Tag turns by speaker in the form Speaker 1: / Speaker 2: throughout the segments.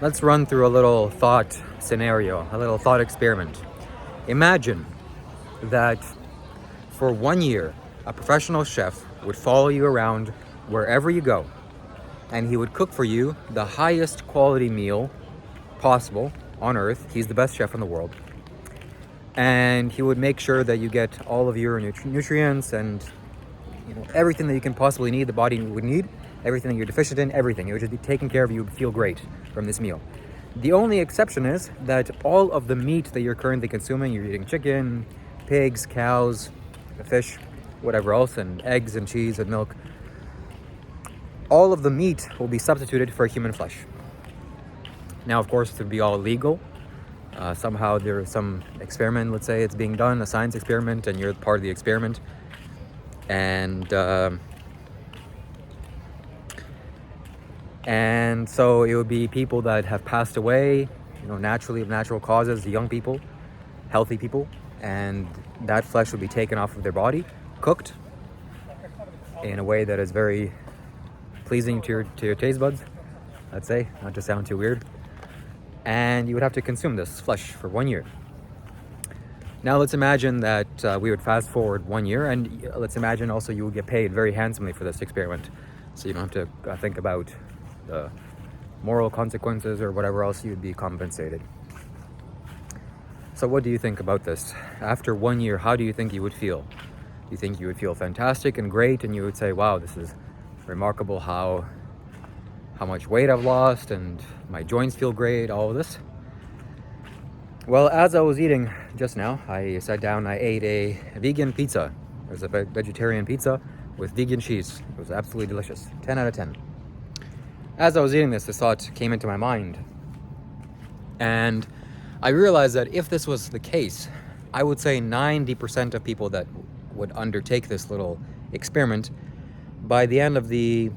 Speaker 1: Let's run through a little thought scenario, a little thought experiment. Imagine that for 1 year, a professional chef would follow you around wherever you go, and he would cook for you the highest quality meal possible on earth. He's the best chef in the world. And he would make sure that you get all of your nutrients and everything that you can possibly need, the body would need, everything that you're deficient in, everything. It would just be taken care of. You would feel great from this meal. The only exception is that all of the meat that you're currently consuming, you're eating chicken, pigs, cows, fish, whatever else, and eggs and cheese and milk, all of the meat will be substituted for human flesh. Now, of course, to be all legal, somehow there's some experiment, let's say it's being done, a science experiment, and you're part of the experiment. And so it would be people that have passed away, naturally of natural causes, young people, healthy people, and that flesh would be taken off of their body, cooked in a way that is very pleasing to your taste buds, let's say, not to sound too weird. And you would have to consume this flesh for 1 year. Now let's imagine that we would fast forward 1 year, and let's imagine also you would get paid very handsomely for this experiment. So you don't have to think about the moral consequences or whatever else. You'd be compensated. So what do you think about this? After 1 year, how do you think you would feel? Do you think you would feel fantastic and great, and you would say, wow, this is remarkable how much weight I've lost and my joints feel great, all of this? Well, as I was eating just now, I sat down, I ate a vegan pizza. It was a vegetarian pizza with vegan cheese. It was absolutely delicious. 10 out of 10. As I was eating this thought came into my mind. And I realized that if this was the case, I would say 90% of people that would undertake this little experiment, by the end of the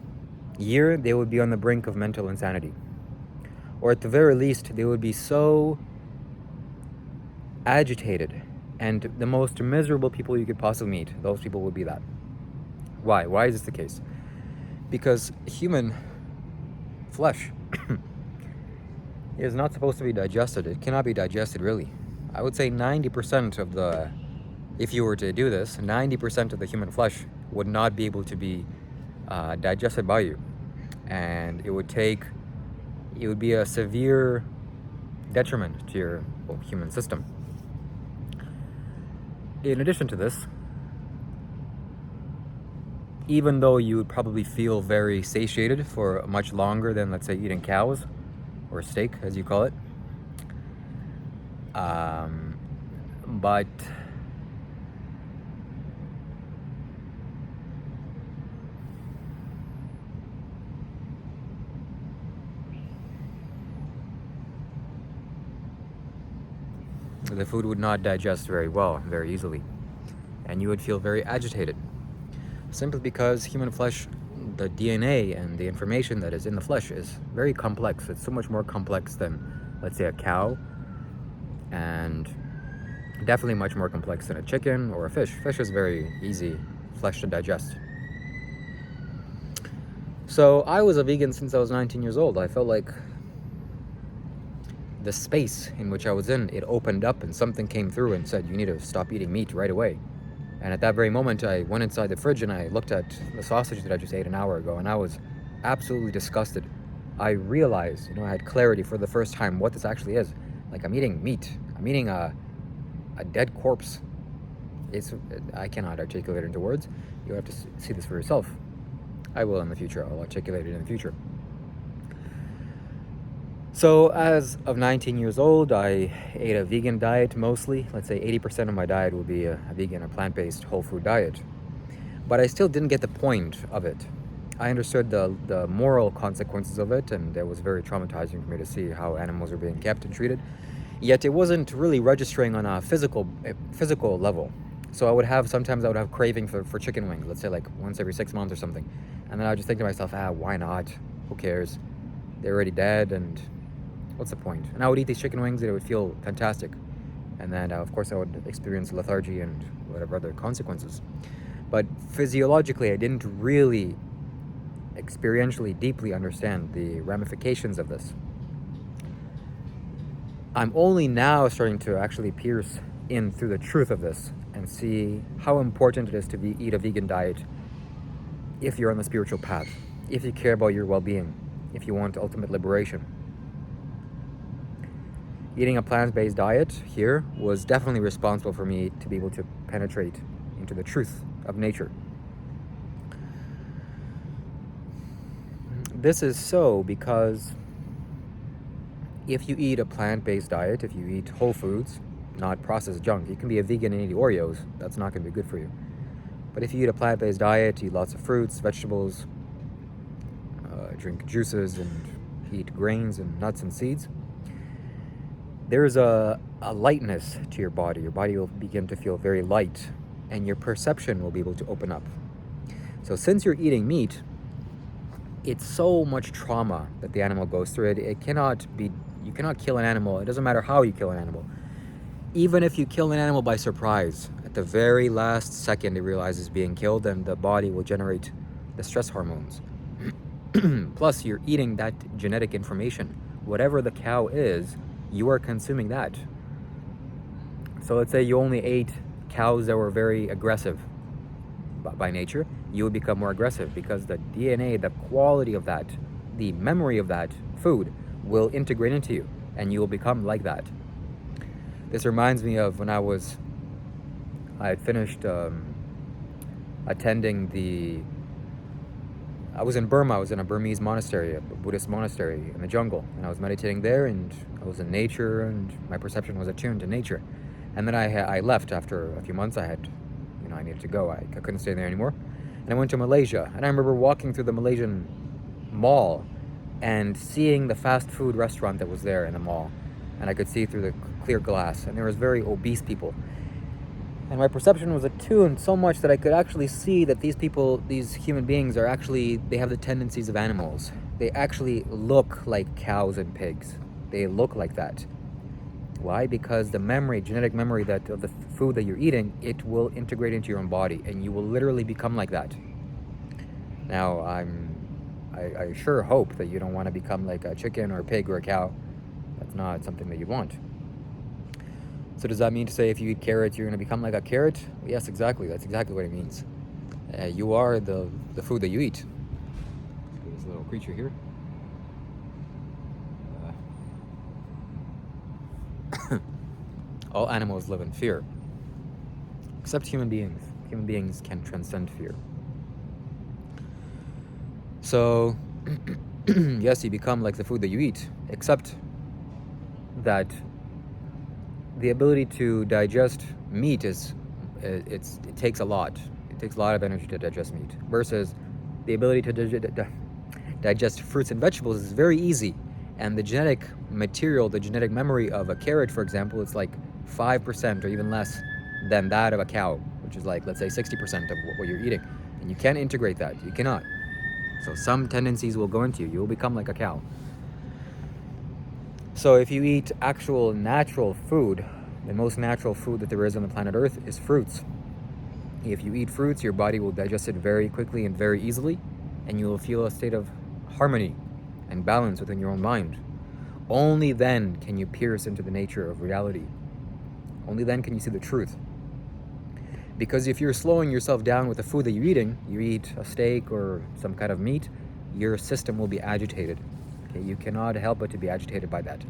Speaker 1: year, they would be on the brink of mental insanity. Or at the very least, they would be so agitated, and the most miserable people you could possibly meet, those people would be that. Why? Why is this the case? Because human flesh is not supposed to be digested. It cannot be digested, really. I would say 90% of if you were to do this, 90% of the human flesh would not be able to be digested by you. And it would be a severe detriment to your human system. In addition to this, even though you would probably feel very satiated for much longer than, let's say, eating cows or steak, as you call it, but the food would not digest very well, very easily, and you would feel very agitated, simply because human flesh, the DNA and the information that is in the flesh is very complex. It's so much more complex than, let's say, a cow, and definitely much more complex than a chicken or a fish. Fish is very easy flesh to digest. So I was a vegan since I was 19 years old. I felt like the space in which I was in, it opened up and something came through and said, you need to stop eating meat right away. And at that very moment, I went inside the fridge and I looked at the sausage that I just ate an hour ago, and I was absolutely disgusted. I realized, I had clarity for the first time what this actually is. Like, I'm eating meat. I'm eating a dead corpse. I cannot articulate it into words. You have to see this for yourself. I will in the future. I'll articulate it in the future. So as of 19 years old, I ate a vegan diet mostly. Let's say 80% of my diet would be a vegan or plant-based whole food diet. But I still didn't get the point of it. I understood the moral consequences of it, and it was very traumatizing for me to see how animals are being kept and treated. Yet it wasn't really registering on a physical level. So sometimes I would have craving for chicken wings, let's say like once every 6 months or something. And then I would just think to myself, why not? Who cares? They're already dead, and what's the point? And I would eat these chicken wings and it would feel fantastic. And then, of course, I would experience lethargy and whatever other consequences. But physiologically, I didn't really experientially deeply understand the ramifications of this. I'm only now starting to actually pierce in through the truth of this and see how important it is to eat a vegan diet if you're on the spiritual path, if you care about your well-being, if you want ultimate liberation. Eating a plant-based diet here was definitely responsible for me to be able to penetrate into the truth of nature. This is so because if you eat a plant-based diet, if you eat whole foods, not processed junk, you can be a vegan and eat Oreos, that's not going to be good for you. But if you eat a plant-based diet, eat lots of fruits, vegetables, drink juices, and eat grains and nuts and seeds, there's a lightness to your body. Your body will begin to feel very light, and your perception will be able to open up. So since you're eating meat, it's so much trauma that the animal goes through. You cannot kill an animal. It doesn't matter how you kill an animal. Even if you kill an animal by surprise, at the very last second it realizes being killed, and the body will generate the stress hormones. Plus, you're eating that genetic information. Whatever the cow is, you are consuming that. So let's say you only ate cows that were very aggressive by nature, you would become more aggressive because the DNA, the quality of that, the memory of that food will integrate into you, and you will become like that. This reminds me of when I had finished attending I was in Burma. I was in a Burmese monastery, a Buddhist monastery in the jungle, and I was meditating there, and I was in nature, and my perception was attuned to nature. And then I left after a few months. I needed to go. I couldn't stay there anymore. And I went to Malaysia, and I remember walking through the Malaysian mall and seeing the fast food restaurant that was there in the mall, and I could see through the clear glass, and there was very obese people. And my perception was attuned so much that I could actually see that these people, these human beings, they have the tendencies of animals. They actually look like cows and pigs. They look like that. Why? Because the genetic memory of the food that you're eating, it will integrate into your own body, and you will literally become like that. Now, I sure hope that you don't want to become like a chicken or a pig or a cow. That's not something that you want. So does that mean to say if you eat carrots, you're going to become like a carrot? Yes, exactly. That's exactly what it means. You are the food that you eat. This little creature here. All animals live in fear, except human beings. Human beings can transcend fear. So, yes, you become like the food that you eat, except that the ability to digest meat it takes a lot. It takes a lot of energy to digest meat, versus the ability to digest fruits and vegetables is very easy. And the genetic material, the genetic memory of a carrot, for example, is like 5% or even less than that of a cow, which is like, let's say, 60% of what you're eating. And you can't integrate that. You cannot. So some tendencies will go into you. You will become like a cow. So if you eat actual natural food, the most natural food that there is on the planet Earth is fruits. If you eat fruits, your body will digest it very quickly and very easily, and you will feel a state of harmony and balance within your own mind. Only then can you pierce into the nature of reality. Only then can you see the truth. Because if you're slowing yourself down with the food that you're eating, you eat a steak or some kind of meat, your system will be agitated. Okay? You cannot help but to be agitated by that.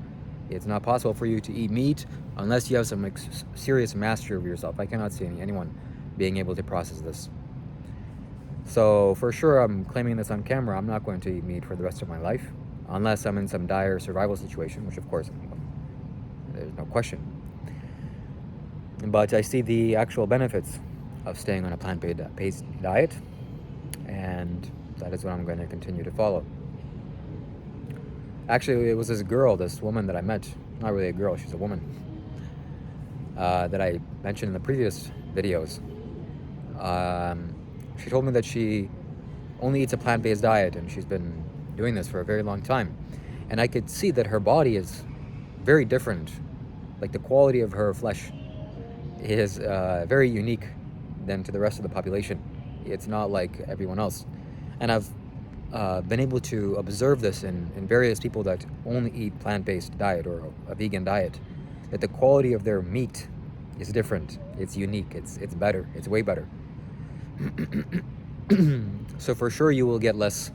Speaker 1: It's not possible for you to eat meat unless you have some serious mastery of yourself. I cannot see anyone being able to process this. So for sure, I'm claiming this on camera, I'm not going to eat meat for the rest of my life, unless I'm in some dire survival situation, which of course, there's no question. But I see the actual benefits of staying on a plant-based diet, and that is what I'm going to continue to follow. Actually, it was this woman that I met, not really a girl, she's a woman, that I mentioned in the previous videos. She told me that she only eats a plant-based diet, and she's been doing this for a very long time. And I could see that her body is very different. Like the quality of her flesh is very unique than to the rest of the population. It's not like everyone else. And I've been able to observe this in various people that only eat plant-based diet or a vegan diet, that the quality of their meat is different. It's unique. It's better. It's way better. So for sure you will get less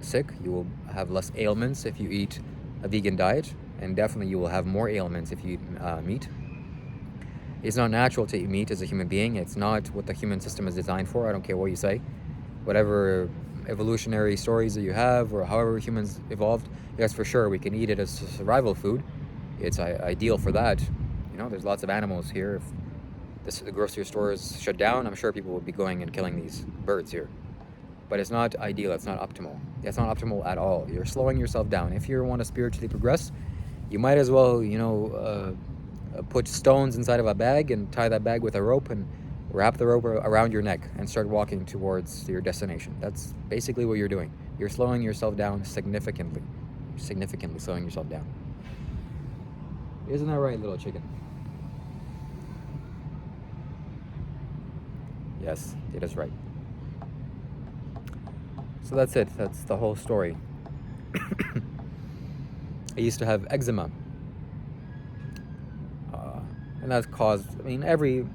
Speaker 1: sick. You will have less ailments if you eat a vegan diet, and definitely you will have more ailments if you eat meat. It's not natural to eat meat as a human being. It's not what the human system is designed for. I don't care what you say. Whatever evolutionary stories that you have, or however humans evolved, yes, for sure, we can eat it as a survival food. It's ideal for that. You know, there's lots of animals here. If the grocery store is shut down, I'm sure people will be going and killing these birds here. But it's not ideal. It's not optimal. It's not optimal at all. You're slowing yourself down. If you want to spiritually progress, you might as well, put stones inside of a bag and tie that bag with a rope and wrap the rope around your neck and start walking towards your destination. That's basically what you're doing. You're slowing yourself down significantly. Significantly slowing yourself down. Isn't that right, little chicken? Yes, it is right. So that's it. That's the whole story. I used to have eczema. And that's caused, every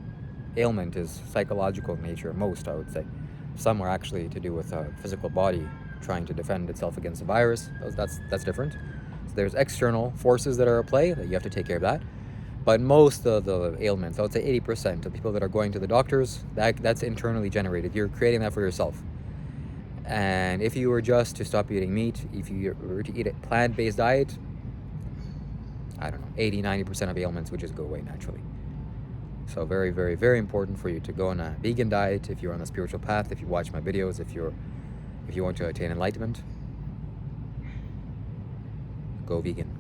Speaker 1: ailment is psychological in nature, most, I would say. Some are actually to do with a physical body trying to defend itself against a virus. That's different. So there's external forces that are at play, that you have to take care of that. But most of the ailments, I would say 80% of people that are going to the doctors, that's internally generated. You're creating that for yourself. And if you were just to stop eating meat, if you were to eat a plant-based diet, I don't know, 80-90% of ailments would just go away naturally. So very, very, very important for you to go on a vegan diet if you're on a spiritual path, if you watch my videos, if you want to attain enlightenment. Go vegan.